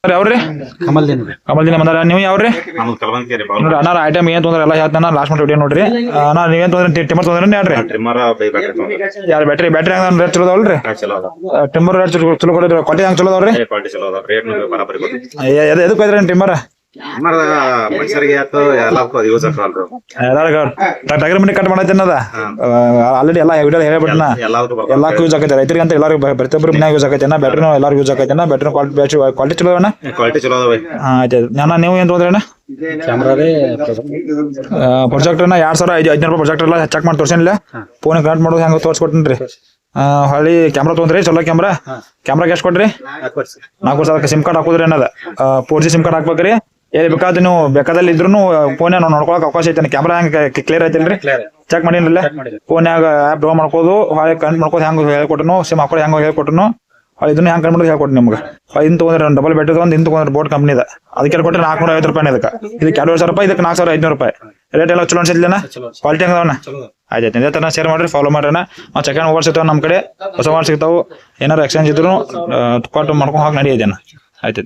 ಯಾವ್ರಿ ಕಮಲ್ದಿನ ಬಂದಾರ ನೀವು ಯಾವ್ರಿ ನೋಡ್ರಿ ಅಣ್ಣ ಐಟಮ್ ಏನ್ ತೊಂದ್ರೆ ಎಲ್ಲ ಹೇಳ್ತಾನ ಲಾಸ್ಟ್ ಮಾಡಿ ನೋಡ್ರಿ ಅಣ್ಣ ನೀವೇನ್ ತೊಂದ್ರೆ ಟಿಮ್ಮರ್ ತೊಂದ್ರೆ ಹೇಳ್ರಿ ಯಾರು ಬ್ಯಾಟ್ರಿ ಹಂಗ ರೇಟ್ ಚಲೋ ಅದಾವಲ್ರಿ ಟಿಮ್ಮರ್ ರೇಟ್ ಚಲೋ ಕೊಡಿದ್ರಿ ಕ್ವಾಲಿಟಿ ಹಂಗ ಚಲೋ ಅದಾವ್ರಿ ಎದಕ್ ಹೋಯ್ದ್ರಿ ಟಿಮ್ಮರ್ ಮನುಷ್ಯರಿಗೆ ಟಗರ್ ಮನಿ ಕಟ್ ಮಾಡತ್ತೇನದ ಆಲ್ರೆಡಿ ಎಲ್ಲ ವಿಡಿಯೋ ಹೇಳ್ಬಿಟ್ಟನ ಎಲ್ಲಾಕು ಯೂಸ್ ಆಗೈತೆ ರೈತರಿಗೆ ಅಂತ ಎಲ್ಲಾರು ಪ್ರತಿಯೊಬ್ಬರು ಮನ್ಯಾಗ ಯೂಸ್ ಆಗೈತೆನ ಬ್ಯಾಟ್ರಿನೂ ಎಲ್ಲಾರು ಯೂಸ್ ಆಗೈತೆನ ಬ್ಯಾಟ್ರಿ ಕ್ವಾಲಿಟಿ ಚಲೋ ಅಣ್ಣ ಆಯ್ತು ನಾನು ನೀವು ಏನ್ ತೊಂದ್ರಿ ಅಣ್ಣ ಪ್ರೊಜೆಕ್ಟ್ ಅನ್ನ 2500 ರೂಪಾಯಿ ಪ್ರೊಜೆಕ್ಟ್ ಎಲ್ಲ ಚೆಕ್ ಮಾಡಿ ತೋರ್ಸೇನಿಲ್ಲ ಫೋನ್ ಕನೆಕ್ಟ್ ಮಾಡೋದು ಹೆಂಗ ತೋರ್ಸ್ಕೊಟ್ಟಿನ್ರಿ ಹೊಳ್ಳಿ ಕ್ಯಾಮ್ರಾ ತೊಂದ್ರಿ ಚಲೋ ಕ್ಯಾಮ್ರಾಗೆ ಎಷ್ಟು ಕೊಟ್ರಿ 4 ಸಾವಿರ ಸಿಮ್ ಕಾರ್ಡ್ ಹಾಕೋದ್ರಿ ಅನ್ನದ 4G ಸಿಮ್ ಕಾರ್ಡ್ ಹಾಕ್ಬೇಕ್ರಿ ಎಲ್ಲಿ ಬೇಕಾದ್ರೆ ನೀವು ಬೇಕಾದಲ್ಲಿ ಇದ್ರು ಫೋನ್ ನೋಡ್ಕೊಳಕ್ ಅವಕಾಶ ಐತೆ ಕ್ಯಾಮ್ರಾ ಹೆಂಗ್ ಕ್ಲಿಯರ್ ಐತಿಲ್ರಿ ಚೆಕ್ ಮಾಡಿನ್ರಲ್ಲ ಫೋನ್ಯಾಗ ಆಪ್ ಡೌನ್ ಮಾಡ್ಕೋದು ಹೊಳೆ ಕನೆಕ್ಟ್ ಮಾಡ್ಕೋದು ಹೆಂಗ್ ಹೇಳ್ಕೊಟ್ಟನು ಸಿಮ್ ಹಾಕೋದು ಹೆಂಗ್ ಹೇಳ್ಕೊಟ್ಟನು ಇದನ್ನ ಹೆಂಗ್ ಕನೆಕ್ಟ್ ಮಾಡೋದು ಹೇಳ್ಕೊಟ್ಟು ನಿಮ್ಗೆ ಇದನ್ನ ತೊಗೊಂಡ್ರೆ ಡಬಲ್ ಬ್ಯಾಟ್ರಿ ತಗೊಂಡ್ ಇನ್ ತೊಗೊಂಡ್ರೆ ಬೋಟ್ ಕಂಪ್ನಿದ ಅದಕ್ಕೆ ಕೊಟ್ಟರೆ 450 ರೂಪಾಯಿ ಇದಕ್ಕೆ 2500 ರೂಪಾಯಿ ಇದಕ್ಕೆ 4500 ರೂಪಾಯಿ ರೇಟ್ ಎಲ್ಲ ಚಲೋ ಅನ್ಸಿದ್ಲೇನ ಕ್ವಾಲಿಟಿ ಹೆಂಗದವಣ್ಣ ಆಯ್ತು ಇದೇ ತರ ಶೇರ್ ಮಾಡ್ರಿ ಫಾಲೋ ಮಾಡ್ರಿ ನಾವು ಸೆಕೆಂಡ್ ಓವರ್ ಸಿಗ್ತಾವ ನಮ್ಮ ಕಡೆ ಹೊಸ ಓವರ್ ಸಿಗ್ತಾವು ಏನಾರು ಎಕ್ಸ್ಚೇಂಜ್ ಇದ್ರು ಕೊಟ್ಟು ಮಾಡ್ಕೊಂಡು ಹೋಗಿ ನಡಿ ಐತೆನ ಆಯ್ತು